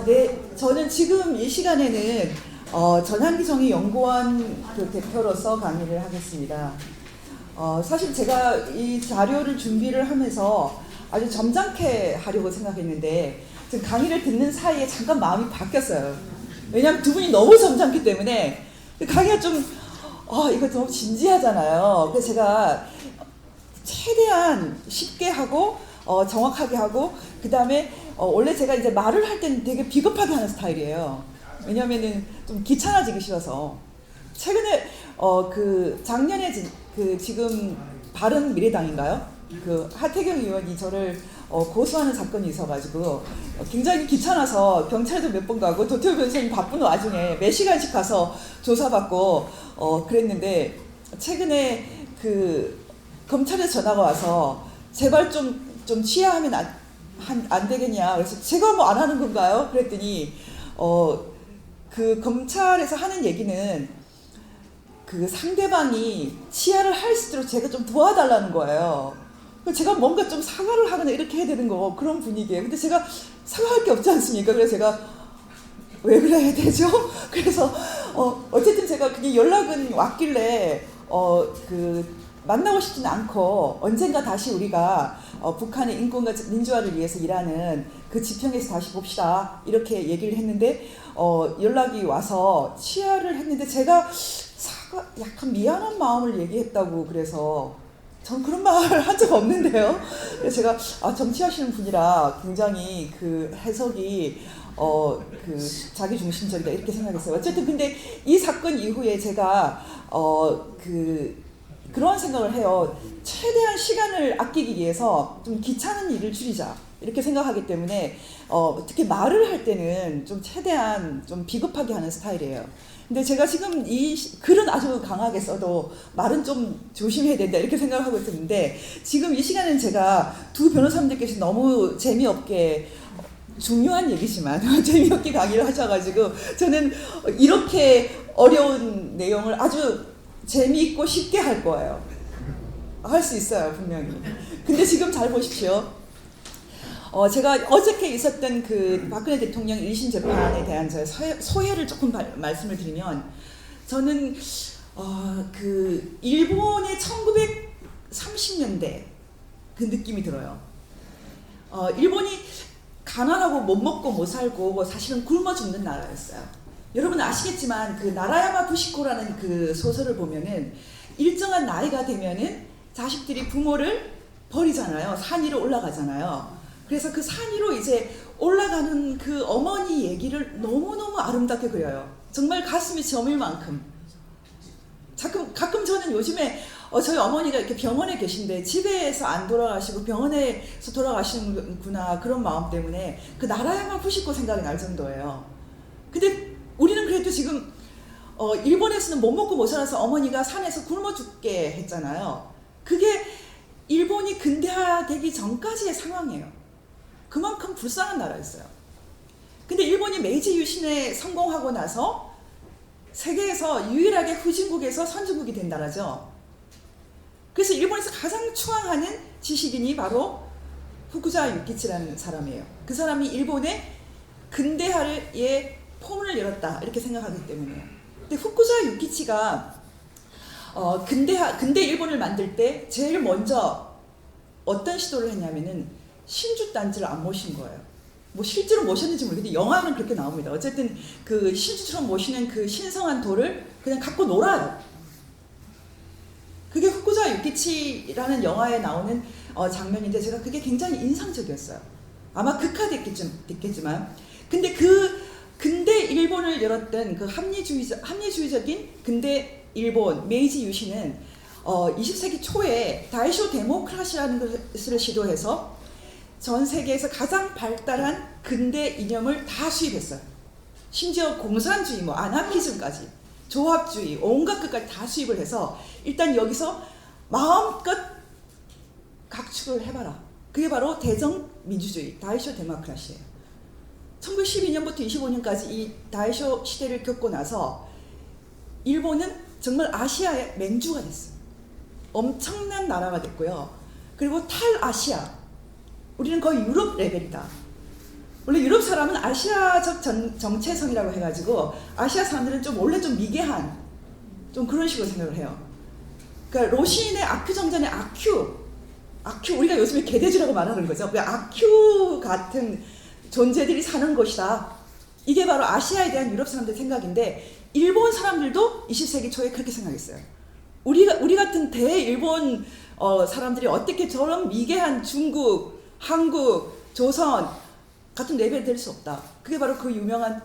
네. 저는 지금 이 시간에는 전한기정의 연구원 그 대표로서 강의를 하겠습니다. 사실 제가 이 자료를 준비를 하면서 아주 점잖게 하려고 생각했는데 지금 강의를 듣는 사이에 잠깐 마음이 바뀌었어요. 왜냐하면 두 분이 너무 점잖기 때문에 강의가 좀 이거 너무 진지하잖아요. 그래서 제가 최대한 쉽게 하고 정확하게 하고 그 다음에 원래 제가 이제 말을 할 때는 되게 비겁하게 하는 스타일이에요. 왜냐면은 좀 귀찮아지기 싫어서. 최근에 그 작년에 그 지금 바른미래당인가요? 그 하태경 의원이 저를 고소하는 사건이 있어가지고 굉장히 귀찮아서 경찰도 몇 번 가고 도태우 변호사님 바쁜 와중에 몇 시간씩 가서 조사받고 그랬는데 최근에 그 검찰에서 전화가 와서 제발 좀 취하하면 안 되겠냐. 그래서 제가 뭐 안 하는 건가요? 그랬더니 그 검찰에서 하는 얘기는 그 상대방이 치하를 할 수 있도록 제가 좀 도와달라는 거예요. 제가 뭔가 좀 사과를 하거나 이렇게 해야 되는 거 그런 분위기예요. 근데 제가 사과할 게 없지 않습니까? 그래서 제가 왜 그래야 되죠? 그래서 어쨌든 제가 그게 연락은 왔길래 그 만나고 싶지는 않고 언젠가 다시 우리가 북한의 인권과 민주화를 위해서 일하는 그 지평에서 다시 봅시다 이렇게 얘기를 했는데 연락이 와서 취하를 했는데 제가 약간 미안한 마음을 얘기했다고 그래서 전 그런 말을 한 적 없는데요. 그래서 제가 정치하시는 분이라 굉장히 그 해석이 그 자기 중심적이다 이렇게 생각했어요. 어쨌든 근데 이 사건 이후에 제가 그런 생각을 해요. 최대한 시간을 아끼기 위해서 좀 귀찮은 일을 줄이자 이렇게 생각하기 때문에 특히 말을 할 때는 좀 최대한 좀 비겁하게 하는 스타일이에요. 근데 제가 지금 이 글은 아주 강하게 써도 말은 좀 조심해야 된다 이렇게 생각을 하고 있었는데 지금 이 시간은 제가 두 변호사님들께서 너무 재미없게 중요한 얘기지만 재미없게 강의를 하셔가지고 저는 이렇게 어려운 내용을 아주 재미있고 쉽게 할 거예요. 할 수 있어요 분명히. 근데 지금 잘 보십시오. 제가 어저께 있었던 그 박근혜 대통령 1심 재판에 대한 저의 소회를 조금 말씀을 드리면 저는 그 일본의 1930년대 그 느낌이 들어요. 일본이 가난하고 못 먹고 못 살고 사실은 굶어 죽는 나라였어요. 여러분 아시겠지만 그 나라야마 부시코라는 그 소설을 보면은 일정한 나이가 되면은 자식들이 부모를 버리잖아요. 산 위로 올라가잖아요. 그래서 그 산 위로 이제 올라가는 그 어머니 얘기를 너무너무 아름답게 그려요. 정말 가슴이 저밀 만큼. 가끔 저는 요즘에 저희 어머니가 이렇게 병원에 계신데 집에서 안 돌아가시고 병원에서 돌아가시는구나 그런 마음 때문에 그 나라야마 부시코 생각이 날 정도예요. 근데 우리는 그래도 지금 일본에서는 못 먹고 못 살아서 어머니가 산에서 굶어 죽게 했잖아요. 그게 일본이 근대화되기 전까지의 상황이에요. 그만큼 불쌍한 나라였어요. 근데 일본이 메이지 유신에 성공하고 나서 세계에서 유일하게 후진국에서 선진국이 된 나라죠. 그래서 일본에서 가장 추앙하는 지식인이 바로 후쿠자 유키치라는 사람이에요. 그 사람이 일본의 근대화의 포문을 열었다 이렇게 생각하기 때문에요. 근데 후쿠자 유키치가 근대 일본을 만들 때 제일 먼저 어떤 시도를 했냐면은 신주 단지를 안 모신 거예요. 뭐 실제로 모셨는지 모르겠는데 영화는 그렇게 나옵니다. 어쨌든 그 신주처럼 모시는 그 신성한 돌을 그냥 갖고 놀아요. 그게 후쿠자 유키치라는 영화에 나오는 장면인데 제가 그게 굉장히 인상적이었어요. 아마 극화됐겠지만 근데 그 근대 일본을 열었던 그 합리주의적인 근대 일본 메이지 유신은 20세기 초에 다이쇼 데모크라시라는 것을 시도해서 전 세계에서 가장 발달한 근대 이념을 다 수입했어요. 심지어 공산주의, 뭐 아나키즘까지, 조합주의, 온갖 것까지 다 수입을 해서 일단 여기서 마음껏 각축을 해봐라. 그게 바로 대정민주주의, 다이쇼 데모크라시예요. 1912년부터 25년까지 이 다이쇼 시대를 겪고 나서 일본은 정말 아시아의 맹주가 됐어요. 엄청난 나라가 됐고요. 그리고 탈아시아, 우리는 거의 유럽 레벨이다. 원래 유럽 사람은 아시아적 정체성이라고 해가지고 아시아 사람들은 좀 원래 좀 미개한 좀 그런 식으로 생각을 해요. 그러니까 로신의 아큐 정전의 아큐 우리가 요즘에 개돼지라고 말하는 거죠. 그 아큐 같은 존재들이 사는 곳이다. 이게 바로 아시아에 대한 유럽 사람들의 생각인데 일본 사람들도 20세기 초에 그렇게 생각했어요. 우리 같은 대일본 사람들이 어떻게 저런 미개한 중국, 한국, 조선 같은 레벨이 될 수 없다. 그게 바로 그 유명한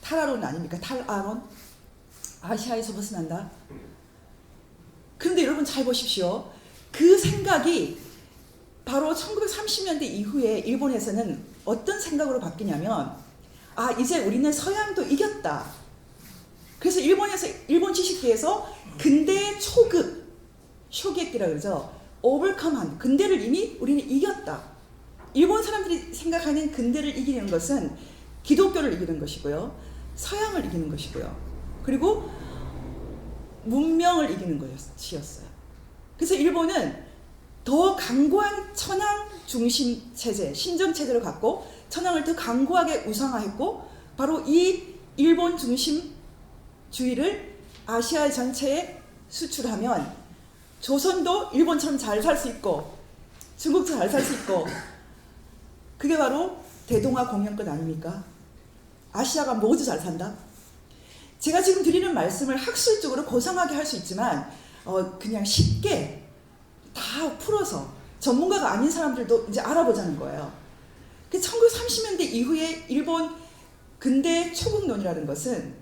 탈아론 아닙니까? 탈아론? 아시아에서 벗어난다. 그런데 여러분 잘 보십시오. 그 생각이 바로 1930년대 이후에 일본에서는 어떤 생각으로 바뀌냐면 이제 우리는 서양도 이겼다. 그래서 일본 지식계에서 근대의 초급, 쇼게키라 그러죠. 오버컴한 근대를 이미 우리는 이겼다. 일본 사람들이 생각하는 근대를 이기는 것은 기독교를 이기는 것이고요. 서양을 이기는 것이고요. 그리고 문명을 이기는 것이었어요. 그래서 일본은 더 강고한 천황 중심 체제, 신정 체제를 갖고 천황을 더 강고하게 우상화했고 바로 이 일본 중심주의를 아시아 전체에 수출하면 조선도 일본처럼 잘 살 수 있고 중국도 잘 살 수 있고 그게 바로 대동아 공영권 아닙니까? 아시아가 모두 잘 산다. 제가 지금 드리는 말씀을 학술적으로 고상하게 할 수 있지만 그냥 쉽게 다 풀어서 전문가가 아닌 사람들도 이제 알아보자는 거예요. 1930년대 이후에 일본 근대 초국론이라는 것은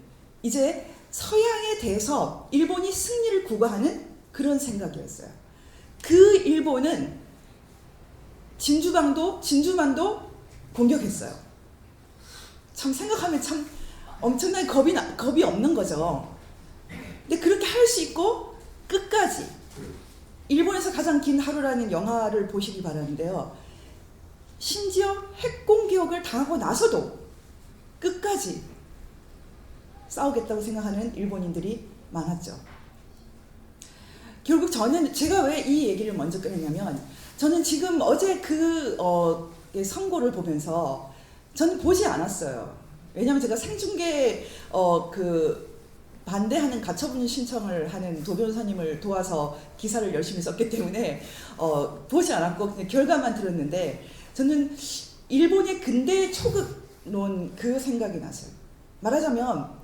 이제 서양에 대해서 일본이 승리를 구가하는 그런 생각이었어요. 그 일본은 진주만도 공격했어요. 참 생각하면 참 엄청난 겁이 없는 거죠. 근데 그렇게 할 수 있고 끝까지 일본에서 가장 긴 하루라는 영화를 보시기 바라는데요. 심지어 핵공격을 당하고 나서도 끝까지 싸우겠다고 생각하는 일본인들이 많았죠. 결국 제가 왜 이 얘기를 먼저 꺼냈냐면 저는 지금 어제 그 선고를 보면서 저는 보지 않았어요. 왜냐하면 제가 생중계 반대하는 가처분 신청을 하는 도 변호사님을 도와서 기사를 열심히 썼기 때문에 보지 않았고 그냥 결과만 들었는데 저는 일본의 근대 초급론 그 생각이 났어요. 말하자면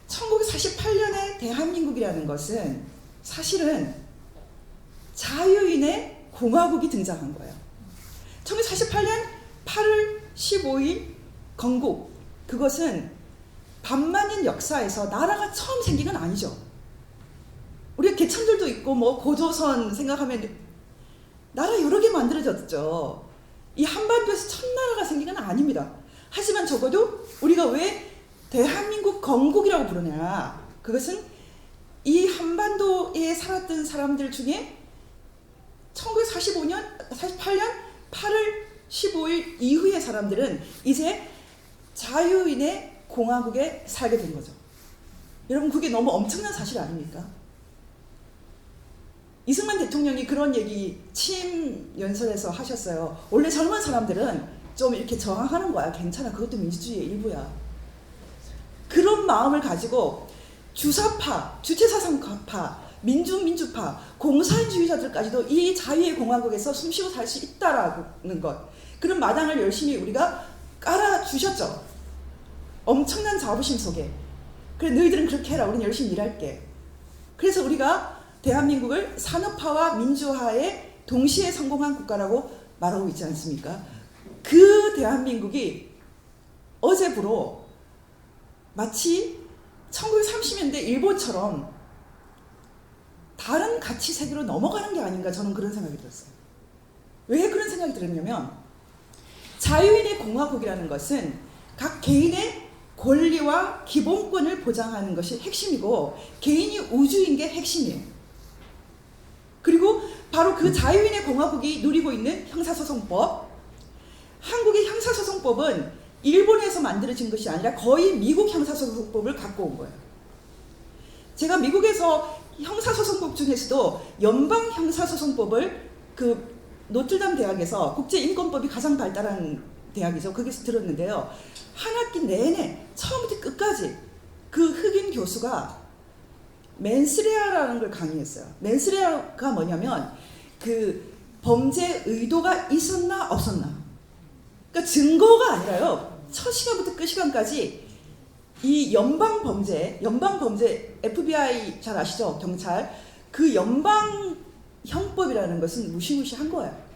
1948년에 대한민국이라는 것은 사실은 자유인의 공화국이 등장한 거예요. 1948년 8월 15일 건국, 그것은 반만년 역사에서 나라가 처음 생긴 건 아니죠. 우리가 개천들도 있고 고조선 생각하면 나라 여러 개 만들어졌죠. 이 한반도에서 첫 나라가 생긴 건 아닙니다. 하지만 적어도 우리가 왜 대한민국 건국이라고 부르냐, 그것은 이 한반도에 살았던 사람들 중에 1948년 8월 15일 이후의 사람들은 이제 자유인의 공화국에 살게 된 거죠. 여러분 그게 너무 엄청난 사실 아닙니까? 이승만 대통령이 그런 얘기 취임 연설에서 하셨어요. 원래 젊은 사람들은 좀 이렇게 저항하는 거야. 괜찮아. 그것도 민주주의의 일부야. 그런 마음을 가지고 주사파, 주체사상파, 민주파, 공산주의자들까지도 이 자유의 공화국에서 숨쉬고 살 수 있다라는 것, 그런 마당을 열심히 우리가 깔아주셨죠. 엄청난 자부심 속에. 그래 너희들은 그렇게 해라. 우리는 열심히 일할게. 그래서 우리가 대한민국을 산업화와 민주화에 동시에 성공한 국가라고 말하고 있지 않습니까? 그 대한민국이 어제부로 마치 1930년대 일본처럼 다른 가치 세계로 넘어가는 게 아닌가, 저는 그런 생각이 들었어요. 왜 그런 생각이 들었냐면 자유인의 공화국이라는 것은 각 개인의 권리와 기본권을 보장하는 것이 핵심이고 개인이 우주인 게 핵심이에요. 그리고 바로 그 자유인의 공화국이 누리고 있는 형사소송법, 한국의 형사소송법은 일본에서 만들어진 것이 아니라 거의 미국 형사소송법을 갖고 온 거예요. 제가 미국에서 형사소송법 중에서도 연방 형사소송법을 그 노틀담 대학에서 국제인권법이 가장 발달한 대학이죠. 거기서 들었는데요. 한 학기 내내 처음부터 끝까지 그 흑인 교수가 맨스레아라는 걸 강의했어요. 맨스레아가 뭐냐면 그 범죄 의도가 있었나 없었나. 그러니까 증거가 아니라요. 첫 시간부터 끝 시간까지 이 연방 범죄 FBI 잘 아시죠? 경찰. 그 연방 형법이라는 것은 무시무시한 거예요.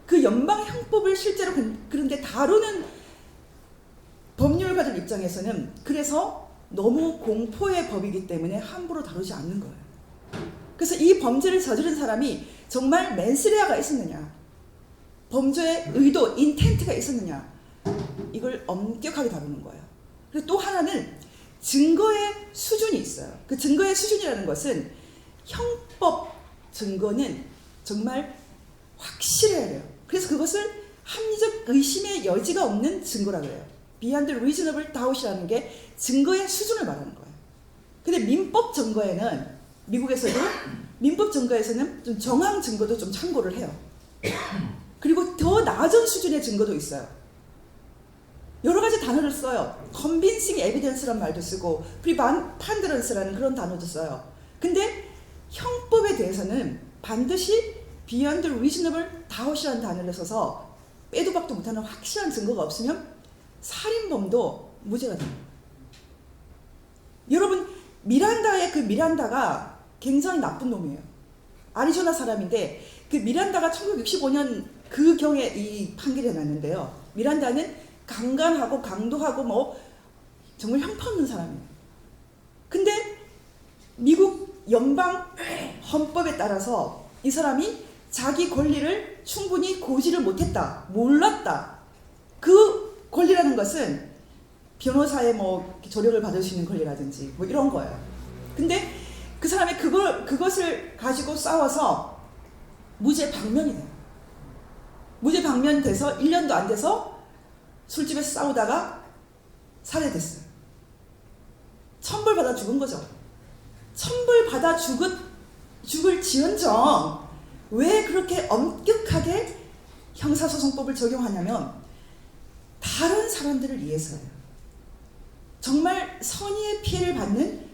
그 연방 형법을 실제로 그런데 다루는 법률가들 입장에서는 그래서 너무 공포의 법이기 때문에 함부로 다루지 않는 거예요. 그래서 이 범죄를 저지른 사람이 정말 맨스레아가 있었느냐, 범죄의 의도, 인텐트가 있었느냐, 이걸 엄격하게 다루는 거예요. 그리고 또 하나는 증거의 수준이 있어요. 그 증거의 수준이라는 것은 형법 증거는 정말 확실해야 돼요. 그래서 그것을 합리적 의심의 여지가 없는 증거라고 해요. Beyond reasonable doubt이라는 게 증거의 수준을 말하는 거예요. 근데 민법 증거에는 미국에서도 민법 증거에서는 좀 정황 증거도 좀 참고를 해요. 그리고 더 낮은 수준의 증거도 있어요. 여러 가지 단어를 써요. convincing evidence란 말도 쓰고 preponderance라는 그런 단어도 써요. 근데 형법에 대해서는 반드시 beyond reasonable doubt이라는 단어를 써서 빼도 박도 못하는 확실한 증거가 없으면 살인범도 무죄가 됩니다. 여러분, 미란다의 그 미란다가 굉장히 나쁜 놈이에요. 아리조나 사람인데 그 미란다가 1965년 그 경에 이 판결이 났는데요. 미란다는 강간하고 강도하고 뭐 정말 형편없는 사람이에요. 근데 미국 연방 헌법에 따라서 이 사람이 자기 권리를 충분히 고지를 못했다, 몰랐다. 그 권리라는 것은 변호사의 뭐 조력을 받을 수 있는 권리라든지 뭐 이런 거예요. 근데 그 사람이 그것을 가지고 싸워서 무죄 방면이 돼요. 무죄 방면돼서 1년도 안 돼서 술집에서 싸우다가 살해됐어요. 천벌받아 죽은 거죠. 천벌받아 죽을 지언정 왜 그렇게 엄격하게 형사소송법을 적용하냐면 다른 사람들을 위해서예요. 정말 선의의 피해를 받는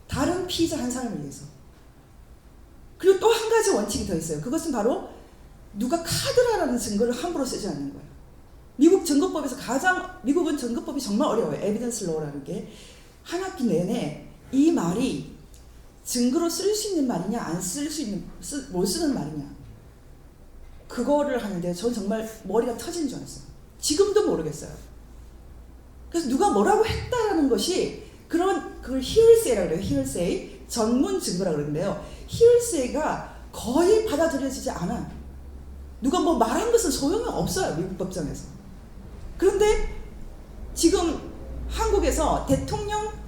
다른 피의자 한 사람을 위해서. 그리고 또 한 가지 원칙이 더 있어요. 그것은 바로 누가 카드라는 증거를 함부로 쓰지 않는 거예요. 미국 증거법에서 미국은 증거법이 정말 어려워요. 에비던스 로우라는 게. 한 학기 내내 이 말이 증거로 쓸 수 있는 말이냐, 안 쓸 수 있는, 못 쓰는 말이냐. 그거를 하는데 전 정말 머리가 터지는 줄 알았어요. 지금도 모르겠어요. 그래서 누가 뭐라고 했다라는 것이 그걸 hearsay라고 그래요. hearsay. 전문 증거라고 그러는데요. hearsay가 거의 받아들여지지 않아요. 누가 뭐 말한 것은 소용이 없어요. 미국 법정에서. 그런데 지금 한국에서 대통령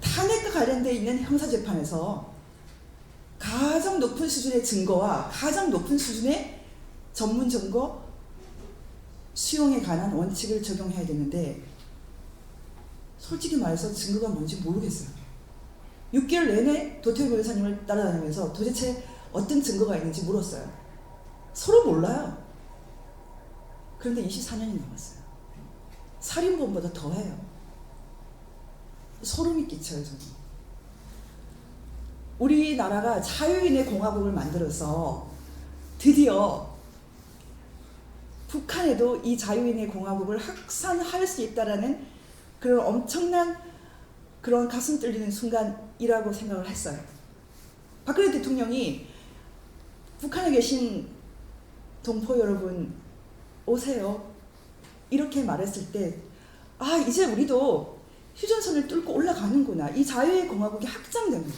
탄핵과 관련되어 있는 형사재판에서 가장 높은 수준의 증거와 가장 높은 수준의 전문 증거 수용에 관한 원칙을 적용해야 되는데 솔직히 말해서 증거가 뭔지 모르겠어요. 6개월 내내 도태우 변호사님을 따라다니면서 도대체 어떤 증거가 있는지 물었어요. 서로 몰라요. 그런데 24년이 남았어요. 살인범보다 더해요. 소름이 끼쳐요, 저는. 우리나라가 자유인의 공화국을 만들어서 드디어 북한에도 이 자유인의 공화국을 확산할 수 있다라는 그런 엄청난 그런 가슴 뚫리는 순간이라고 생각을 했어요. 박근혜 대통령이 북한에 계신 동포 여러분 오세요. 이렇게 말했을 때 이제 우리도 휴전선을 뚫고 올라가는구나. 이 자유의 공화국이 확장됩니다.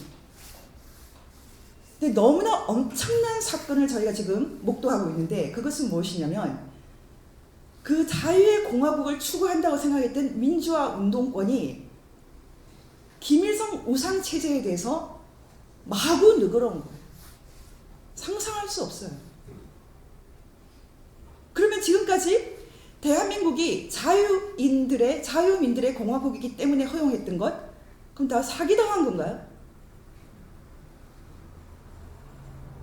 근데 너무나 엄청난 사건을 저희가 지금 목도하고 있는데 그것은 무엇이냐면 그 자유의 공화국을 추구한다고 생각했던 민주화 운동권이 김일성 우상체제에 대해서 마구 느그러온 거예요. 상상할 수 없어요. 그러면 지금까지 대한민국이 자유민들의 공화국이기 때문에 허용했던 것? 그럼 다 사기당한 건가요?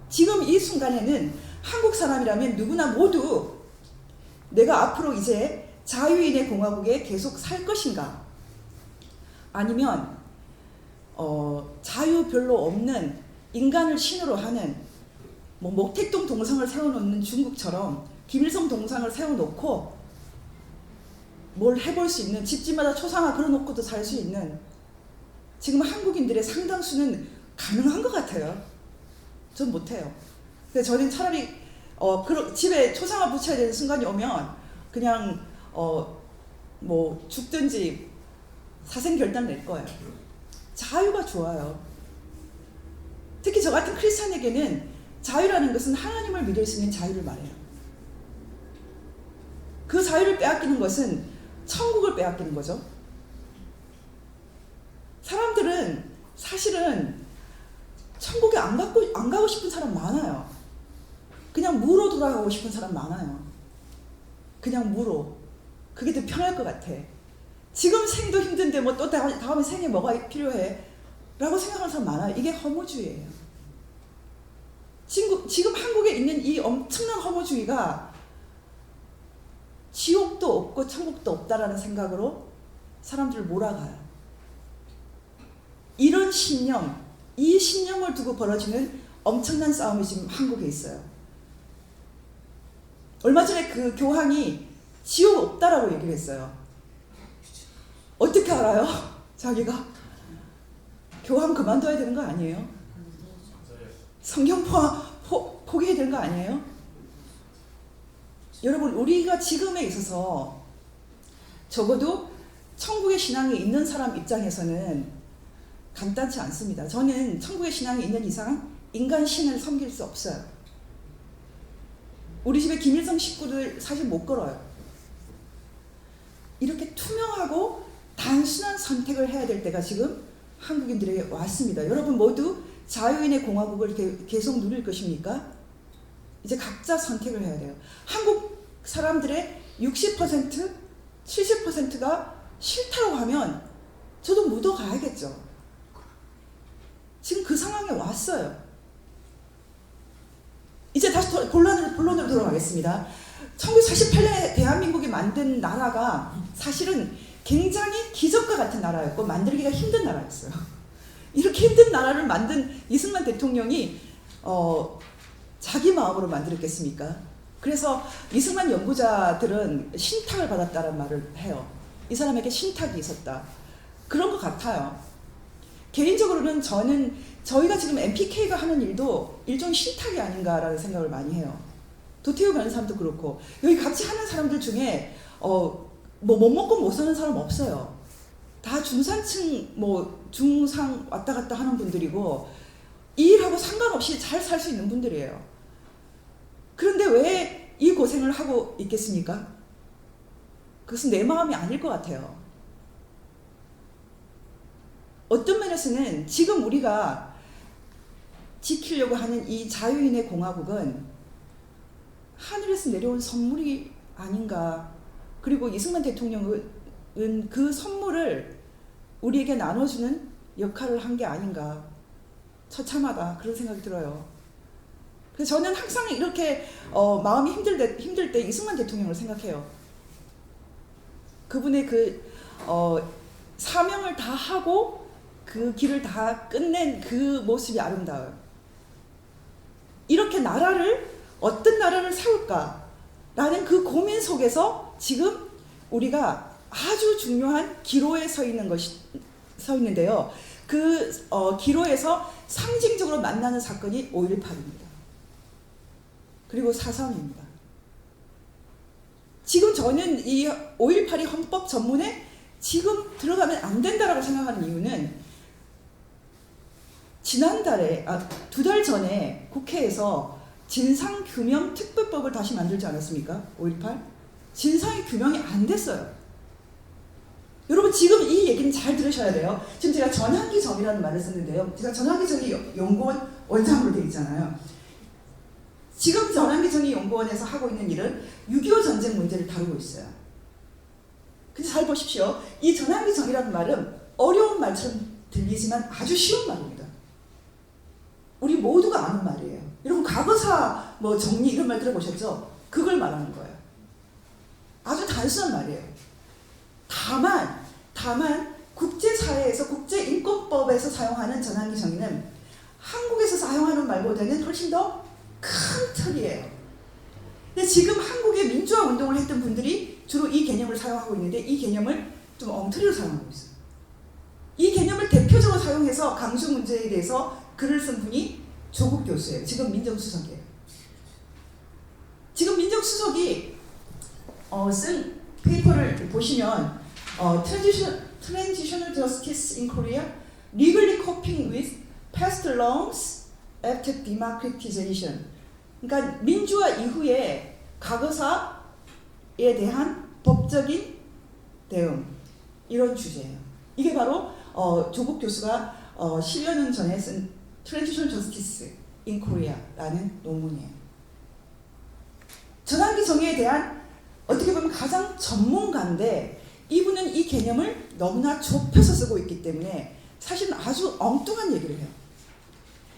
지금 이 순간에는 한국 사람이라면 누구나 모두 내가 앞으로 이제 자유인의 공화국에 계속 살 것인가? 아니면 자유 별로 없는 인간을 신으로 하는 뭐 목택동 동상을 세워놓는 중국처럼 김일성 동상을 세워놓고 뭘 해볼 수 있는, 집집마다 초상화 그려놓고도 살 수 있는, 지금 한국인들의 상당수는 가능한 것 같아요. 전 못해요. 근데 저는 차라리 집에 초상화 붙여야 되는 순간이 오면 그냥 뭐 죽든지 사생결단 낼 거예요. 자유가 좋아요. 특히 저 같은 크리스찬에게는 자유라는 것은 하나님을 믿을 수 있는 자유를 말해요. 그 자유를 빼앗기는 것은 천국을 빼앗기는 거죠. 사람들은 사실은 천국에 안 가고 싶은 사람 많아요. 그냥 무로 돌아가고 싶은 사람 많아요. 그냥 무로. 그게 더 편할 것 같아. 지금 생도 힘든데 뭐 또 다음에 생에 뭐가 필요해? 라고 생각하는 사람 많아요. 이게 허무주의예요. 지금 한국에 있는 이 엄청난 허무주의가 지옥도 없고 천국도 없다라는 생각으로 사람들을 몰아가요. 이런 신념, 이 신념을 두고 벌어지는 엄청난 싸움이 지금 한국에 있어요. 얼마 전에 그 교황이 지옥 없다라고 얘기를 했어요. 어떻게 알아요? 자기가 교황 그만둬야 되는 거 아니에요? 성경 포기해야 되는 거 아니에요? 여러분, 우리가 지금에 있어서 적어도 천국의 신앙이 있는 사람 입장에서는 간단치 않습니다. 저는 천국의 신앙이 있는 이상 인간 신을 섬길 수 없어요. 우리 집에 김일성 식구들 사실 못 걸어요. 이렇게 투명하고 단순한 선택을 해야 될 때가 지금 한국인들에게 왔습니다. 여러분 모두 자유인의 공화국을 계속 누릴 것입니까? 이제 각자 선택을 해야 돼요. 한국 사람들의 60%, 70%가 싫다고 하면 저도 묻어가야겠죠. 지금 그 상황에 왔어요. 이제 다시 본론으로 돌아가겠습니다. 1948년에 대한민국이 만든 나라가 사실은 굉장히 기적과 같은 나라였고 만들기가 힘든 나라였어요. 이렇게 힘든 나라를 만든 이승만 대통령이 자기 마음으로 만들었겠습니까? 그래서 이승만 연구자들은 신탁을 받았다는 말을 해요. 이 사람에게 신탁이 있었다. 그런 것 같아요. 개인적으로는 저희가 지금 MPK가 하는 일도 일종의 신탁이 아닌가라는 생각을 많이 해요. 도태우 변호사도 그렇고 여기 같이 하는 사람들 중에 뭐 못 먹고 못 사는 사람 없어요. 다 중산층 중상 왔다 갔다 하는 분들이고 이 일하고 상관없이 잘 살 수 있는 분들이에요. 그런데 왜 이 고생을 하고 있겠습니까? 그것은 내 마음이 아닐 것 같아요. 어떤 면에서는 지금 우리가 지키려고 하는 이 자유인의 공화국은 하늘에서 내려온 선물이 아닌가. 그리고 이승만 대통령은 그 선물을 우리에게 나눠주는 역할을 한 게 아닌가. 처참하다. 그런 생각이 들어요. 그래서 저는 항상 이렇게 마음이 힘들 때 이승만 대통령을 생각해요. 그분의 그 사명을 다 하고 그 길을 다 끝낸 그 모습이 아름다워요. 이렇게 어떤 나라를 세울까라는 그 고민 속에서 지금 우리가 아주 중요한 기로에 서 있는데요. 그 기로에서 상징적으로 만나는 사건이 5.18입니다. 그리고 4.3입니다. 지금 저는 이 5.18이 헌법 전문에 지금 들어가면 안 된다라고 생각하는 이유는 지난달에 2달 전에 국회에서 진상규명특별법을 다시 만들지 않았습니까? 5.18 진상의 규명이 안 됐어요. 여러분 지금 이 얘기는 잘 들으셔야 돼요. 지금 제가 전환기 정이라는 말을 썼는데요. 제가 전환기 정의 연구원 원장으로 되어 있잖아요. 지금 전환기 정의 연구원에서 하고 있는 일은 6.25 전쟁 문제를 다루고 있어요. 근데 잘 보십시오. 이 전환기 정이라는 말은 어려운 말처럼 들리지만 아주 쉬운 말입니다. 우리 모두가 아는 말이에요. 여러분 과거사 정리 이런 말 들어보셨죠? 그걸 말하는 거예요. 단순한 말이에요. 다만 국제사회에서 국제인권법에서 사용하는 전환기 정의는 한국에서 사용하는 말보다는 훨씬 더 큰 틀이에요. 근데 지금 한국의 민주화 운동을 했던 분들이 주로 이 개념을 사용하고 있는데 이 개념을 좀 엉터리로 사용하고 있어요. 이 개념을 대표적으로 사용해서 강수 문제에 대해서 글을 쓴 분이 조국 교수예요. 지금 민정수석이에요. 지금 민정수석이 쓴 페이퍼를 보시면 Transitional Justice in Korea, Legally Coping with Past Laws After Democratization. 그러니까 민주화 이후에 과거사에 대한 법적인 대응, 이런 주제예요. 이게 바로 조국 교수가 10여 년 전에 쓴 Transitional Justice in Korea라는 논문이에요. 전환기 정의에 대한 어떻게 보면 가장 전문가인데 이분은 이 개념을 너무나 좁혀서 쓰고 있기 때문에 사실은 아주 엉뚱한 얘기를 해요.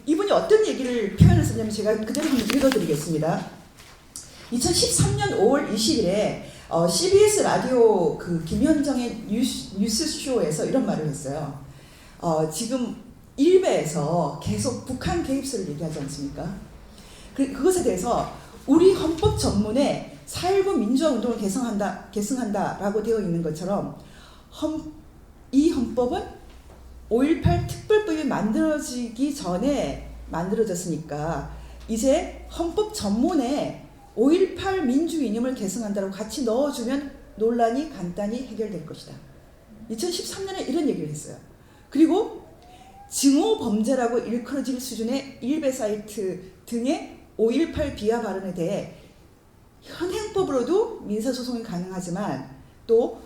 이분이 어떤 얘기를 표현을 썼냐면 제가 그대로 한번 읽어드리겠습니다. 2013년 5월 20일에 CBS 라디오 그 김현정의 뉴스쇼에서 이런 말을 했어요. 지금 일베에서 계속 북한 개입설을 얘기하지 않습니까? 그것에 대해서 우리 헌법 전문에 4.19 민주화 운동을 계승한다라고 되어 있는 것처럼 이 헌법은 5.18 특별법이 만들어지기 전에 만들어졌으니까 이제 헌법 전문에 5.18 민주 이념을 계승한다고 같이 넣어주면 논란이 간단히 해결될 것이다. 2013년에 이런 얘기를 했어요. 그리고 증오 범죄라고 일컬어질 수준의 일베 사이트 등의 5.18 비하 발언에 대해 현행법으로도 민사소송이 가능하지만 또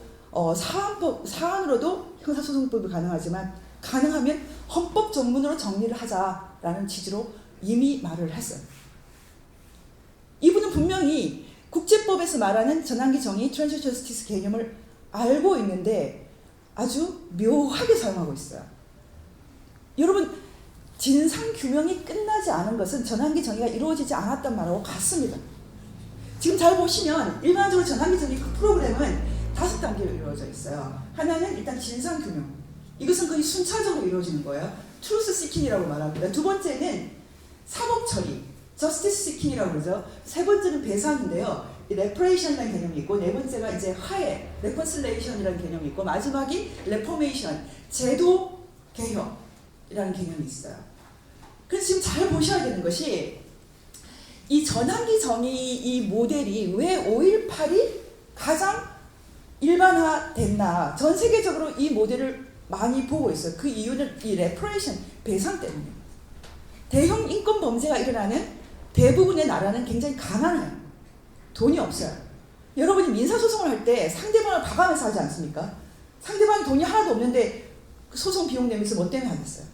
사안으로도 형사소송법이 가능하면 헌법 전문으로 정리를 하자라는 취지로 이미 말을 했어요. 이분은 분명히 국제법에서 말하는 전환기 정의 트랜지션 저스티스 개념을 알고 있는데 아주 묘하게 사용하고 있어요. 여러분, 진상규명이 끝나지 않은 것은 전환기 정의가 이루어지지 않았단 말하고 같습니다. 지금 잘 보시면 일반적으로 전환기 정의 그 프로그램은 5단계로 이루어져 있어요. 하나는 일단 진상규명. 이것은 거의 순차적으로 이루어지는 거예요. 트루스 시킹이라고 말합니다. 두 번째는 사법처리, 저스티스 시킹이라고 그러죠. 세 번째는 배상인데요. 레퍼레이션이라는 개념이 있고 네 번째가 이제 화해, 레컨실레이션이라는 개념이 있고 마지막이 레포메이션, 제도 개혁이라는 개념이 있어요. 그래서 지금 잘 보셔야 되는 것이 이 전환기 정의 이 모델이 왜 5.18이 가장 일반화됐나, 전 세계적으로 이 모델을 많이 보고 있어요. 그 이유는 이 레퍼레이션, 배상 때문이에요. 대형 인권 범죄가 일어나는 대부분의 나라는 굉장히 가난해요. 돈이 없어요. 여러분이 민사소송을 할 때 상대방을 봐가면서 하지 않습니까? 상대방이 돈이 하나도 없는데 소송 비용 내면서 뭐 때문에 하겠어요?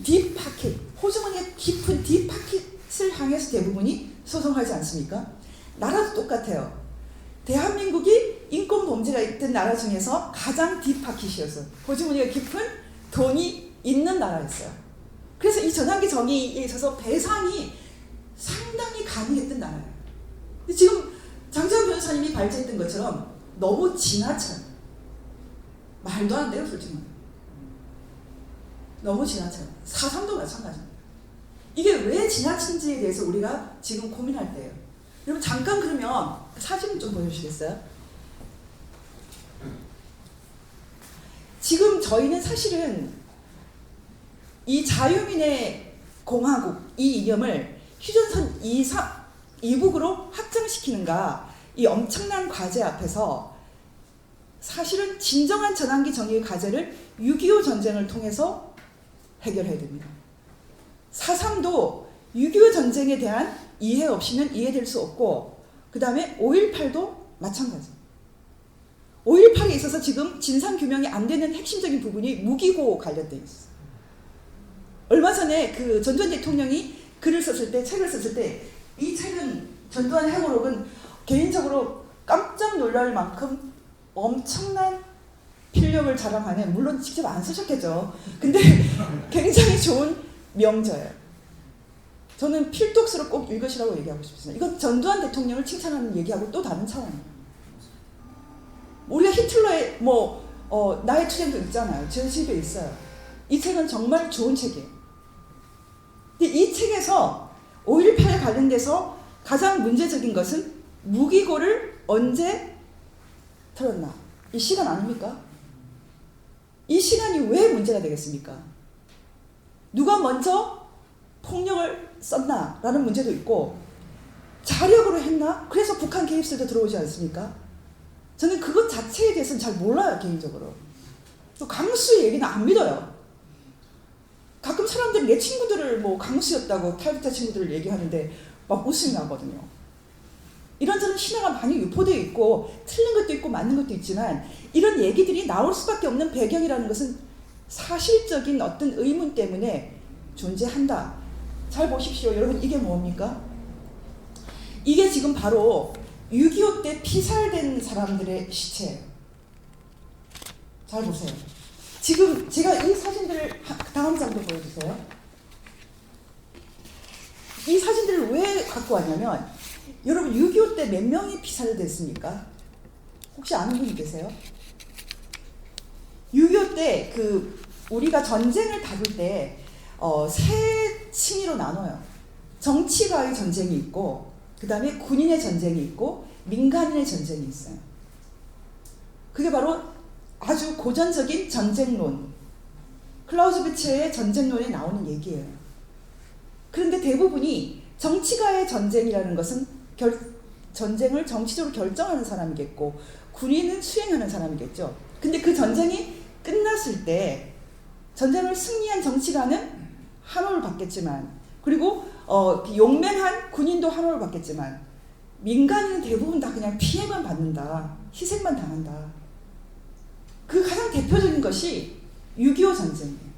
딥파켓, 호주머니의 깊은 딥파켓을 향해서 대부분이 소송하지 않습니까? 나라도 똑같아요. 대한민국이 인권 범죄가 있던 나라 중에서 가장 딥파켓이었어요. 호주머니가 깊은 돈이 있는 나라였어요. 그래서 이 전환기 정의에 있어서 배상이 상당히 가능했던 나라예요. 근데 지금 장재원 변호사님이 발제했던 것처럼 너무 지나쳐요. 말도 안 돼요, 솔직히. 너무 지나쳐요. 4.3도 마찬가지입니다. 이게 왜 지나친지에 대해서 우리가 지금 고민할 때예요. 여러분 잠깐 그러면 사진 좀 보여주시겠어요? 지금 저희는 사실은 이 자유민의 공화국 이 이념을 휴전선 이북으로 확장시키는가, 이 엄청난 과제 앞에서 사실은 진정한 전환기 정의의 과제를 6.25 전쟁을 통해서 해결해야 됩니다. 4.3도 6.25 전쟁에 대한 이해 없이는 이해될 수 없고, 그 다음에 5.18도 마찬가지. 5.18에 있어서 지금 진상규명이 안 되는 핵심적인 부분이 무기고 관련되어 있어요. 얼마 전에 그 전두환 대통령이 글을 썼을 때, 책을 썼을 때, 이 책은 전두환 해고록은 개인적으로 깜짝 놀랄 만큼 엄청난 필력을 자랑하는, 물론 직접 안 쓰셨겠죠. 근데 굉장히 좋은 명저예요. 저는 필독서로 꼭 읽으시라고 얘기하고 싶습니다. 이건 전두환 대통령을 칭찬하는 얘기하고 또 다른 차원이에요. 우리가 히틀러의 나의 투쟁도 있잖아요. 제 집에 있어요. 이 책은 정말 좋은 책이에요. 근데 이 책에서 5.18에 관련돼서 가장 문제적인 것은 무기고를 언제 털었나? 이 시간 아닙니까? 이 시간이 왜 문제가 되겠습니까? 누가 먼저 폭력을 썼나? 라는 문제도 있고, 자력으로 했나? 그래서 북한 개입설도 들어오지 않습니까? 저는 그것 자체에 대해서는 잘 몰라요, 개인적으로. 또 강수의 얘기는 안 믿어요. 가끔 사람들이 내 친구들을 강수였다고, 탈북자 친구들을 얘기하는데 막 웃음이 나거든요. 이런저런 신화가 많이 유포되어 있고 틀린 것도 있고 맞는 것도 있지만, 이런 얘기들이 나올 수밖에 없는 배경이라는 것은 사실적인 어떤 의문 때문에 존재한다. 잘 보십시오. 여러분, 이게 뭡니까? 이게 지금 바로 6.25 때 피살된 사람들의 시체예요. 잘 보세요. 지금 제가 이 사진들을, 다음 장도 보여주세요. 이 사진들을 왜 갖고 왔냐면, 여러분 6.25 때 몇 명이 피살됐습니까? 혹시 아는 분이 계세요? 6.25 때 우리가 전쟁을 다룰 때 세 층으로 나눠요. 정치가의 전쟁이 있고, 그 다음에 군인의 전쟁이 있고, 민간인의 전쟁이 있어요. 그게 바로 아주 고전적인 전쟁론, 클라우즈비츠의 전쟁론에 나오는 얘기예요. 그런데 대부분이 정치가의 전쟁이라는 것은 전쟁을 정치적으로 결정하는 사람이겠고, 군인은 수행하는 사람이겠죠. 근데 그 전쟁이 끝났을 때 전쟁을 승리한 정치가는 환호를 받겠지만, 그리고 용맹한 군인도 환호를 받겠지만, 민간인은 대부분 다 그냥 피해만 받는다, 희생만 당한다. 그 가장 대표적인 것이 6.25 전쟁이에요.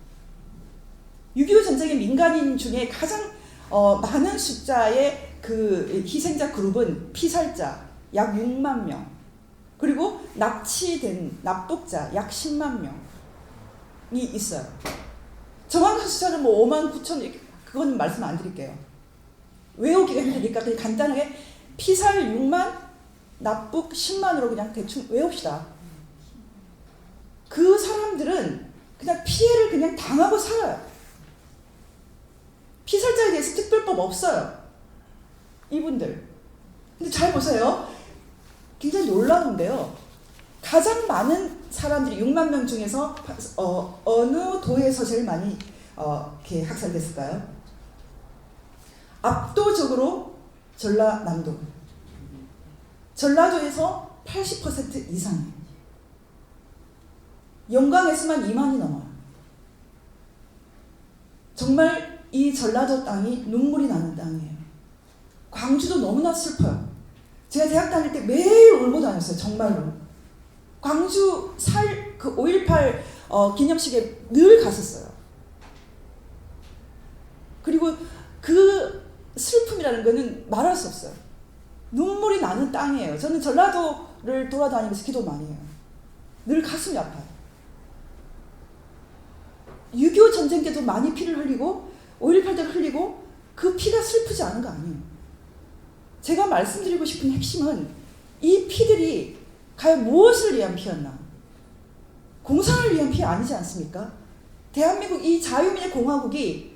6.25 전쟁의 민간인 중에 가장 많은 숫자의 그 희생자 그룹은 피살자 약 6만 명, 그리고 납치된 납북자 약 10만 명이 있어요. 정확한 숫자는 5만 9천, 그건 말씀 안 드릴게요. 외우기가 힘드니까 그냥 간단하게 피살 6만, 납북 10만으로 그냥 대충 외웁시다. 그 사람들은 그냥 피해를 그냥 당하고 살아요. 피살자에 대해서 특별법 없어요. 이분들. 근데 잘 보세요. 굉장히 놀라운데요. 가장 많은 사람들이 6만 명 중에서 어느 도에서 제일 많이 이렇게 학살됐을까요? 압도적으로 전라남도. 전라도에서 80% 이상이에요. 영광에서만 2만이 넘어요. 정말 이 전라도 땅이 눈물이 나는 땅이에요. 광주도 너무나 슬퍼요. 제가 대학 다닐 때 매일 울고 다녔어요. 정말로. 광주 그 5.18 기념식에 늘 갔었어요. 그리고 그 슬픔이라는 거는 말할 수 없어요. 눈물이 나는 땅이에요. 저는 전라도를 돌아다니면서 기도 많이 해요. 늘 가슴이 아파요. 6.25 전쟁 때도 많이 피를 흘리고 5.18 때도 흘리고, 그 피가 슬프지 않은 거 아니에요. 제가 말씀드리고 싶은 핵심은 이 피들이 과연 무엇을 위한 피였나? 공산을 위한 피 아니지 않습니까? 대한민국 이 자유민의 공화국이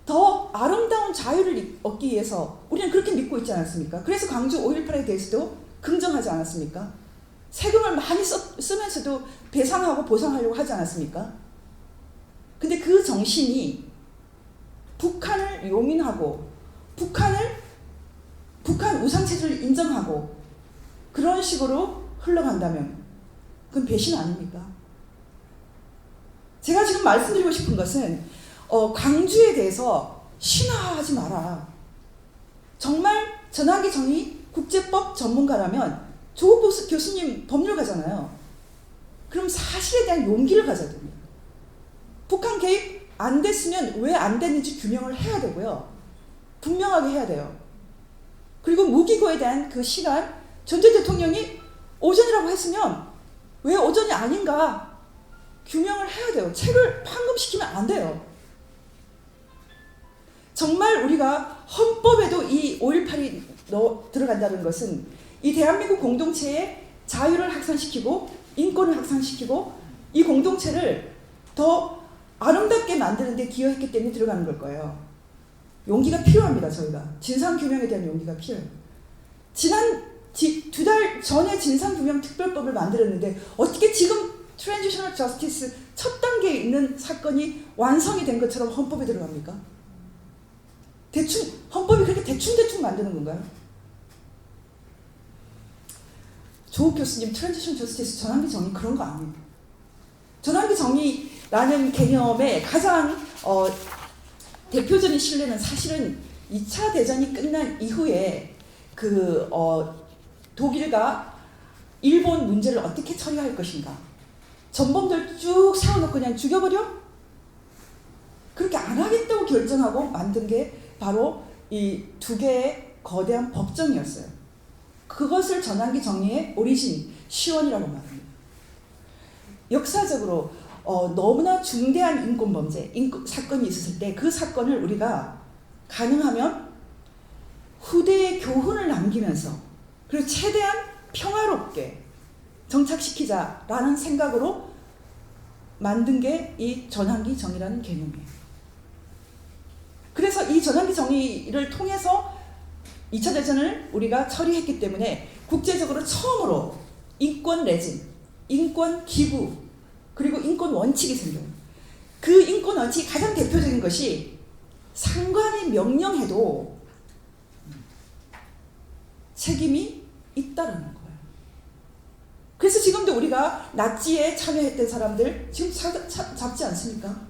더 아름다운 자유를 얻기 위해서 우리는 그렇게 믿고 있지 않았습니까? 그래서 광주 5.18에 대해서도 긍정하지 않았습니까? 세금을 많이 쓰면서도 배상하고 보상하려고 하지 않았습니까? 근데 그 정신이 북한을 용인하고 북한 우상체제를 인정하고 그런 식으로 흘러간다면 그건 배신 아닙니까? 제가 지금 말씀드리고 싶은 것은 광주에 대해서 신화하지 마라. 정말 전하기 정의 국제법 전문가라면 조국 교수님 법률가잖아요. 그럼 사실에 대한 용기를 가져야 됩니다. 북한 개입 안 됐으면 왜 안 됐는지 규명을 해야 되고요. 분명하게 해야 돼요. 그리고 무기고에 대한 그 시간, 전 대통령이 오전이라고 했으면 왜 오전이 아닌가 규명을 해야 돼요. 책을 판금시키면 안 돼요. 정말 우리가 헌법에도 이 5.18이 들어간다는 것은 이 대한민국 공동체의 자유를 확산시키고 인권을 확산시키고 이 공동체를 더 아름답게 만드는 데 기여했기 때문에 들어가는 걸 거예요. 용기가 필요합니다. 저희가 진상규명에 대한 용기가 필요해요. 지난 2달 전에 진상규명특별법을 만들었는데 어떻게 지금 트랜지셔널 저스티스 첫 단계에 있는 사건이 완성이 된 것처럼 헌법에 들어갑니까? 대충 헌법이 그렇게 대충 만드는 건가요? 조 교수님 트랜지셔널 저스티스 전환기 정의 그런 거 아닙니다. 전환기 정의라는 개념의 가장 대표적인 신뢰는 사실은 2차 대전이 끝난 이후에 독일과 일본 문제를 어떻게 처리할 것인가. 전범들 쭉 세워놓고 그냥 죽여버려? 그렇게 안 하겠다고 결정하고 만든 게 바로 이 두 개의 거대한 법정이었어요. 그것을 전환기 정의의 오리진, 시원이라고 말합니다. 역사적으로 너무나 중대한 인권범죄, 사건이 있었을 때 그 사건을 우리가 가능하면 후대에 교훈을 남기면서 그리고 최대한 평화롭게 정착시키자라는 생각으로 만든 게 이 전환기 정의라는 개념이에요. 그래서 이 전환기 정의를 통해서 2차 대전을 우리가 처리했기 때문에 국제적으로 처음으로 인권 레진, 인권 기구, 그리고 인권 원칙이 생겨요. 그 인권 원칙이 가장 대표적인 것이 상관이 명령해도 책임이 있다라는 거예요. 그래서 지금도 우리가 나치에 참여했던 사람들 지금 잡지 않습니까?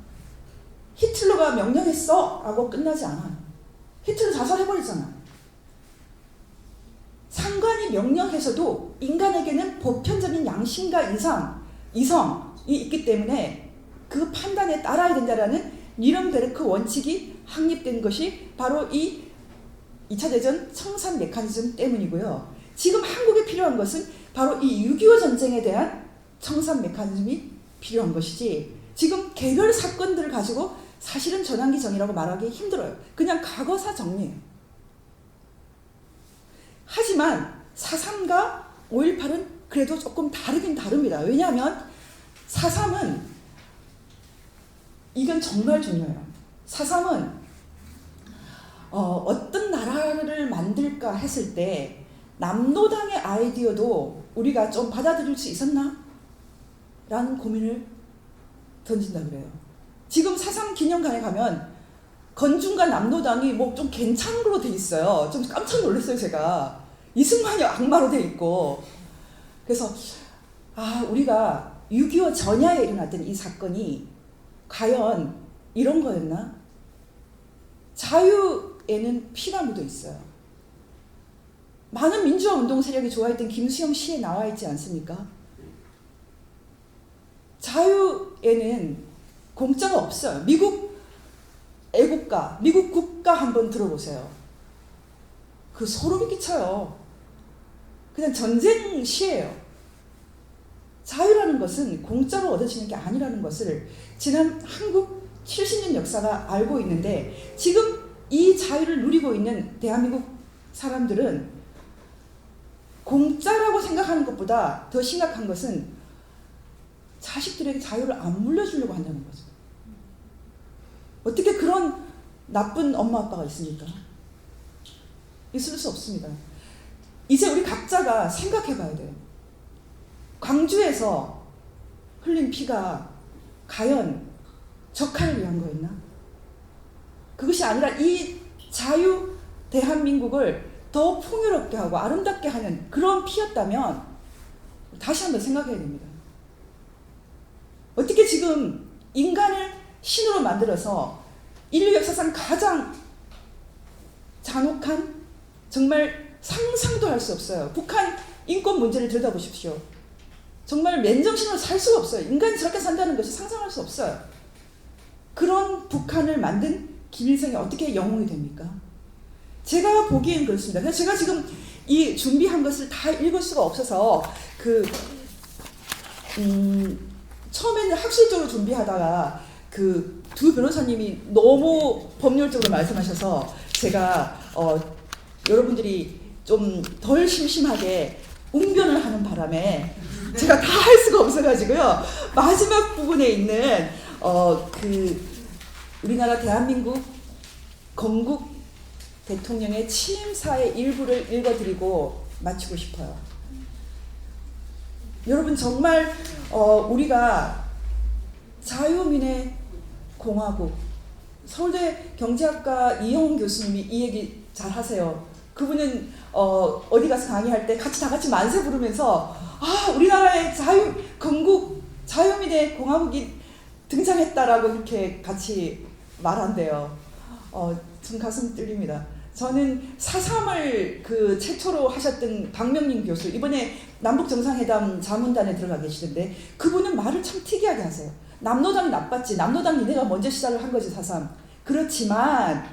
히틀러가 명령했어 라고 끝나지 않아요. 히틀러 자살해버리잖아요. 상관이 명령해서도 인간에게는 보편적인 양심과 이성이 있기 때문에 그 판단에 따라야 된다라는 니른베르크 원칙이 확립된 것이 바로 이 2차 대전 청산 메커니즘 때문이고요. 지금 한국에 필요한 것은 바로 이 6.25 전쟁에 대한 청산 메커니즘이 필요한 것이지 지금 개별 사건들을 가지고 사실은 전환기 정의라고 말하기 힘들어요. 그냥 과거사 정리예요. 하지만 4.3과 5.18은 그래도 조금 다르긴 다릅니다. 왜냐하면 4.3은 이건 정말 중요해요. 4.3은 어떤 나라를 만들까 했을 때 남노당의 아이디어도 우리가 좀 받아들일 수 있었나? 라는 고민을 던진다 그래요. 지금 4.3 기념관에 가면 건중과 남노당이 뭐 좀 괜찮은 걸로 돼 있어요. 좀 깜짝 놀랐어요, 제가. 이승만이 악마로 돼 있고. 그래서 우리가 6.25 전야에 일어났던 이 사건이 과연 이런 거였나? 자유에는 피가 묻어 있어요. 많은 민주화 운동 세력이 좋아했던 김수영 시에 나와 있지 않습니까? 자유에는 공짜가 없어요. 미국 애국가, 미국 국가 한번 들어보세요. 그 소름이 끼쳐요. 그냥 전쟁 시예요. 자유라는 것은 공짜로 얻어지는 게 아니라는 것을 지난 한국 70년 역사가 알고 있는데 지금 이 자유를 누리고 있는 대한민국 사람들은 공짜라고 생각하는 것보다 더 심각한 것은 자식들에게 자유를 안 물려주려고 한다는 거죠. 어떻게 그런 나쁜 엄마 아빠가 있습니까? 있을 수 없습니다. 이제 우리 각자가 생각해 봐야 돼요. 광주에서 흘린 피가 과연 적화를 위한 거였나? 그것이 아니라 이 자유 대한민국을 더 풍요롭게 하고 아름답게 하는 그런 피였다면 다시 한번 생각해야 됩니다. 어떻게 지금 인간을 신으로 만들어서 인류 역사상 가장 잔혹한 정말 상상도 할 수 없어요. 북한 인권 문제를 들여다보십시오. 정말 맨정신으로 살 수가 없어요. 인간이 저렇게 산다는 것이 상상할 수 없어요. 그런 북한을 만든 김일성이 어떻게 영웅이 됩니까? 제가 보기엔 그렇습니다. 그래서 제가 지금 이 준비한 것을 다 읽을 수가 없어서 처음에는 학술적으로 준비하다가 그 두 변호사님이 너무 법률적으로 말씀하셔서 제가 여러분들이 좀 덜 심심하게 웅변을 하는 바람에 제가 다 할 수가 없어가지고요. 마지막 부분에 있는 우리나라 대한민국 건국 대통령의 취임사의 일부를 읽어드리고 마치고 싶어요. 여러분 정말 우리가 자유민의 공화국, 서울대 경제학과 이영훈 교수님이 이 얘기 잘 하세요. 그분은 어디 가서 강의할 때 다 같이 만세 부르면서 우리나라의 건국 자유민의 공화국이 등장했다라고 이렇게 같이 말한대요. 전 가슴 뚫립니다. 저는 4.3을 최초로 하셨던 박명림 교수, 이번에 남북정상회담 자문단에 들어가 계시던데 그분은 말을 참 특이하게 하세요. 남로당이 나빴지, 남로당이 내가 먼저 시작을 한 거지 4.3. 그렇지만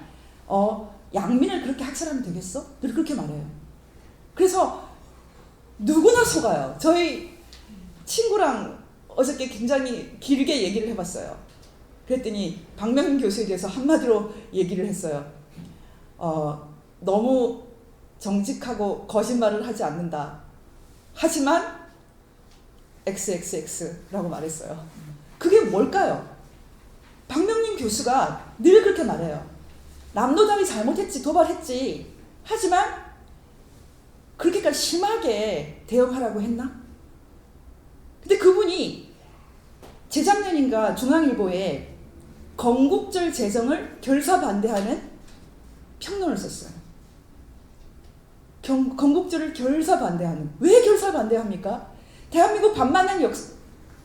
양민을 그렇게 학살하면 되겠어? 늘 그렇게 말해요. 그래서 누구나 속아요. 저희 친구랑 어저께 굉장히 길게 얘기를 해봤어요. 그랬더니 박명림 교수에 대해서 한마디로 얘기를 했어요. 너무 정직하고 거짓말을 하지 않는다. 하지만 XXX라고 말했어요. 그게 뭘까요? 박명림 교수가 늘 그렇게 말해요. 남로당이 잘못했지, 도발했지. 하지만 그렇게까지 심하게 대응하라고 했나? 근데 그분이 재작년인가 중앙일보에 건국절 제정을 결사 반대하는 평론을 썼어요. 건국절을 결사 반대하는. 왜 결사 반대합니까? 대한민국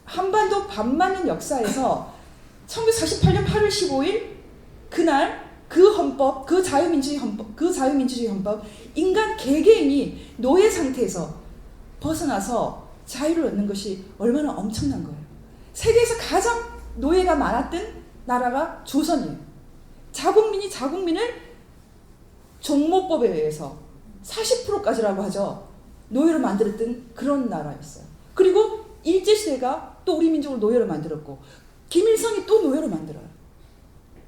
한반도 반만년 역사에서 1948년 8월 15일 그날 그 헌법, 그 자유민주주의 헌법, 인간 개개인이 노예 상태에서 벗어나서 자유를 얻는 것이 얼마나 엄청난 거예요. 세계에서 가장 노예가 많았던 나라가 조선이에요. 자국민을 종모법에 의해서 40%까지라고 하죠. 노예로 만들었던 그런 나라였어요. 그리고 일제시대가 또 우리 민족을 노예로 만들었고 김일성이 또 노예로 만들어요.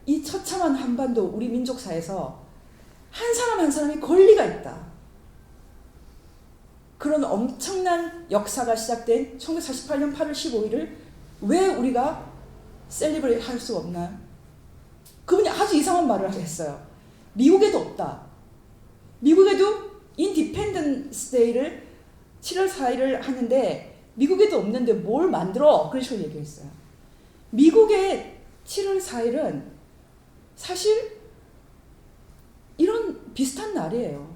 이 처참한 한반도 우리 민족사에서 한 사람 한 사람이 권리가 있다. 그런 엄청난 역사가 시작된 1948년 8월 15일을 왜 우리가 셀리브레이트 할 수 없나요? 그분이 아주 이상한 말을 했어요. 미국에도 없다. 미국에도 인디펜던스 데이를 7월 4일을 하는데 미국에도 없는데 뭘 만들어? 그런 식으로 얘기했어요. 미국의 7월 4일은 사실 이런 비슷한 날이에요.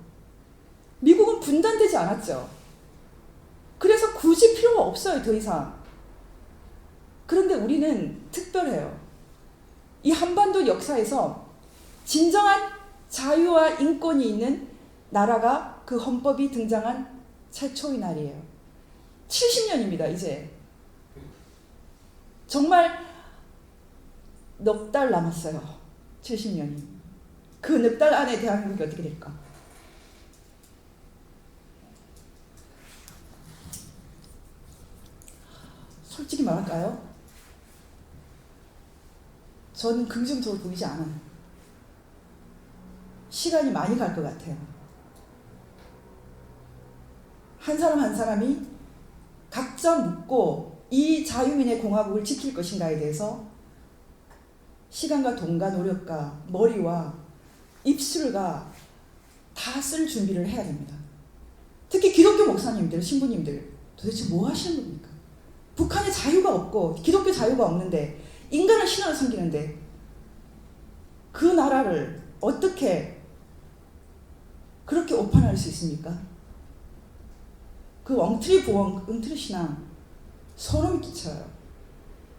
미국은 분단되지 않았죠. 그래서 굳이 필요가 없어요, 더 이상. 그런데 우리는 특별해요. 이 한반도 역사에서 진정한 자유와 인권이 있는 나라가 그 헌법이 등장한 최초의 날이에요. 70년입니다, 이제. 정말 넉 달 남았어요. 70년이. 그 넉 달 안에 대한민국이 어떻게 될까? 솔직히 말할까요? 저는 긍정적으로 보이지 않아요. 시간이 많이 갈 것 같아요. 한 사람 한 사람이 각자 묻고 이 자유민의 공화국을 지킬 것인가에 대해서 시간과 돈과 노력과 머리와 입술과 다 쓸 준비를 해야 됩니다. 특히 기독교 목사님들, 신부님들 도대체 뭐 하시는 겁니까? 북한에 자유가 없고 기독교 자유가 없는데 인간을 신화로 섬기는데 그 나라를 어떻게 그렇게 오판할 수 있습니까? 그 엉터리 부엉, 엉터리 신앙 소름 끼쳐요.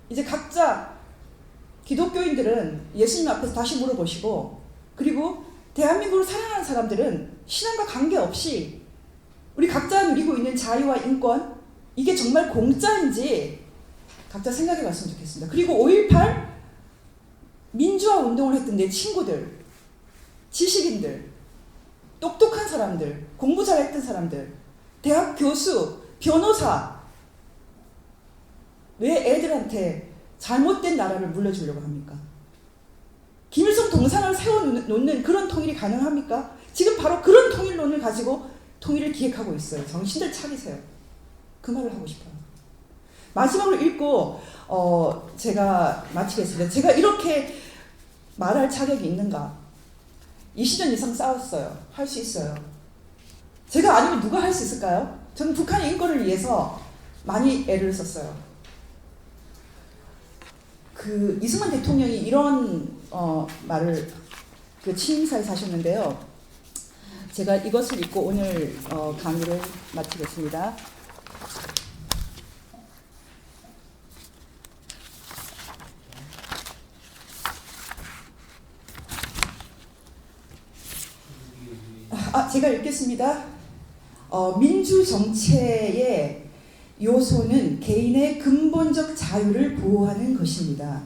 이제 각자 기독교인들은 예수님 앞에서 다시 물어보시고, 그리고 대한민국을 사랑하는 사람들은 신앙과 관계없이 우리 각자 누리고 있는 자유와 인권, 이게 정말 공짜인지 각자 생각해 봤으면 좋겠습니다. 그리고 5.18 민주화 운동을 했던 내 친구들, 지식인들, 똑똑한 사람들, 공부 잘했던 사람들, 대학 교수, 변호사, 왜 애들한테 잘못된 나라를 물려주려고 합니까? 김일성 동상을 세워놓는 그런 통일이 가능합니까? 지금 바로 그런 통일론을 가지고 통일을 기획하고 있어요. 정신들 차리세요. 그 말을 하고 싶어요. 마지막으로 읽고 제가 마치겠습니다. 제가 이렇게 말할 자격이 있는가? 20년 이상 싸웠어요. 할 수 있어요. 제가 아니면 누가 할 수 있을까요? 저는 북한의 인권을 위해서 많이 애를 썼어요. 그 이승만 대통령이 이런 말을 그 취임사에서 하셨는데요. 제가 이것을 읽고 오늘 강의를 마치겠습니다. 제가 읽겠습니다. 민주 정체의 요소는 개인의 근본적 자유를 보호하는 것입니다.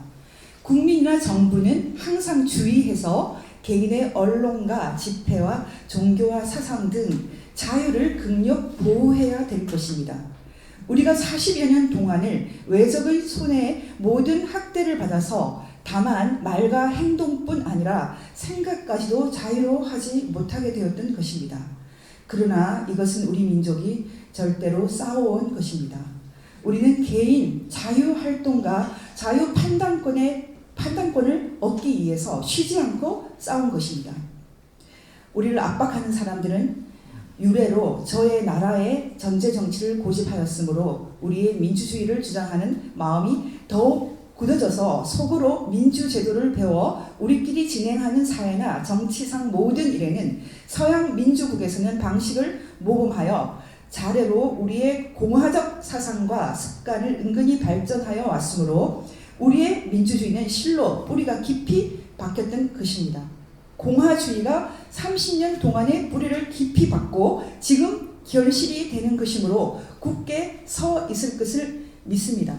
국민이나 정부는 항상 주의해서 개인의 언론과 집회와 종교와 사상 등 자유를 극력 보호해야 될 것입니다. 우리가 40여 년 동안을 외적의 손에 모든 학대를 받아서 다만 말과 행동뿐 아니라 생각까지도 자유로워하지 못하게 되었던 것입니다. 그러나 이것은 우리 민족이 절대로 싸워온 것입니다. 우리는 개인 자유활동과 판단권을 얻기 위해서 쉬지 않고 싸운 것입니다. 우리를 압박하는 사람들은 유례로 저의 나라의 전제 정치를 고집하였으므로 우리의 민주주의를 주장하는 마음이 더욱 굳어져서 속으로 민주제도를 배워 우리끼리 진행하는 사회나 정치상 모든 일에는 서양 민주국에서는 방식을 모범하여 자례로 우리의 공화적 사상과 습관을 은근히 발전하여 왔으므로 우리의 민주주의는 실로 뿌리가 깊이 박혔던 것입니다. 공화주의가 30년 동안의 뿌리를 깊이 박고 지금 결실이 되는 것이므로 굳게 서 있을 것을 믿습니다.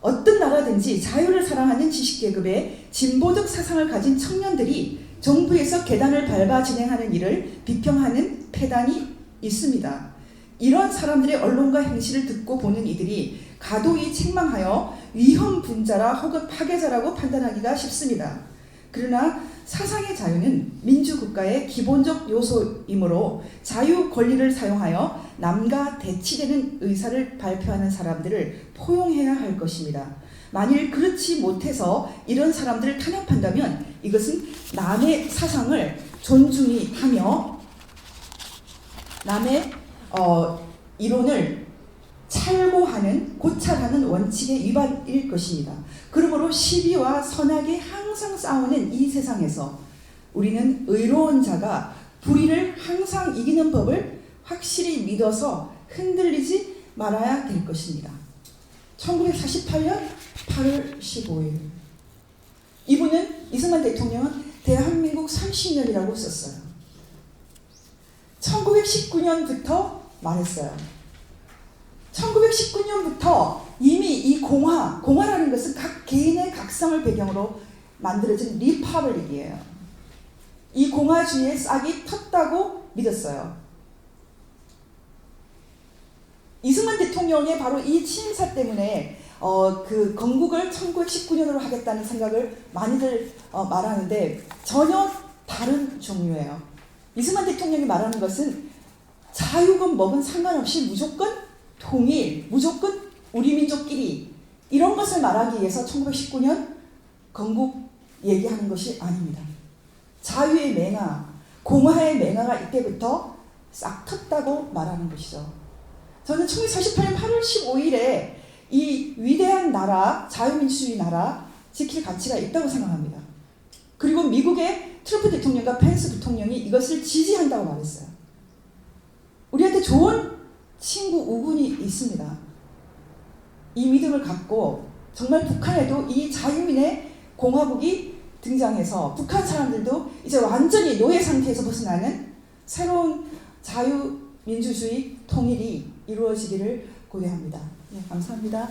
어떤 나라든지 자유를 사랑하는 지식계급의 진보적 사상을 가진 청년들이 정부에서 계단을 밟아 진행하는 일을 비평하는 패단이 있습니다. 이런 사람들의 언론과 행실을 듣고 보는 이들이 가도히 책망하여 위험 분자라 혹은 파괴자라고 판단하기가 쉽습니다. 그러나 사상의 자유는 민주국가의 기본적 요소이므로 자유 권리를 사용하여 남과 대치되는 의사를 발표하는 사람들을 포용해야 할 것입니다. 만일 그렇지 못해서 이런 사람들을 탄압한다면 이것은 남의 사상을 존중히 하며 남의 이론을 찰고하는 고찰하는 원칙의 위반일 것입니다. 그러므로 시비와 선악에 항상 싸우는 이 세상에서 우리는 의로운 자가 불의를 항상 이기는 법을 확실히 믿어서 흔들리지 말아야 될 것입니다. 1948년 8월 15일 이승만 대통령은 대한민국 30년이라고 썼어요. 1919년부터 말했어요. 1919년부터 이미 이 공화라는 것은 각 개인의 각성을 배경으로 만들어진 리퍼블릭이에요. 이 공화주의의 싹이 텄다고 믿었어요. 이승만 대통령의 바로 이 취임사 때문에 그 건국을 1919년으로 하겠다는 생각을 많이들 말하는데 전혀 다른 종류예요. 이승만 대통령이 말하는 것은 자유건 뭐건 상관없이 무조건 통일, 무조건 우리 민족끼리 이런 것을 말하기 위해서 1919년 건국 얘기하는 것이 아닙니다. 자유의 맹아, 공화의 맹아가 이때부터 싹 텄다고 말하는 것이죠. 저는 1948년 8월 15일에 이 위대한 나라, 자유민주주의 나라 지킬 가치가 있다고 생각합니다. 그리고 미국의 트럼프 대통령과 펜스 부통령이 이것을 지지한다고 말했어요. 우리한테 좋은 친구 우군이 있습니다. 이 믿음을 갖고 정말 북한에도 이 자유민의 공화국이 등장해서 북한 사람들도 이제 완전히 노예 상태에서 벗어나는 새로운 자유민주주의 통일이 이루어지기를 고대합니다. 네, 감사합니다.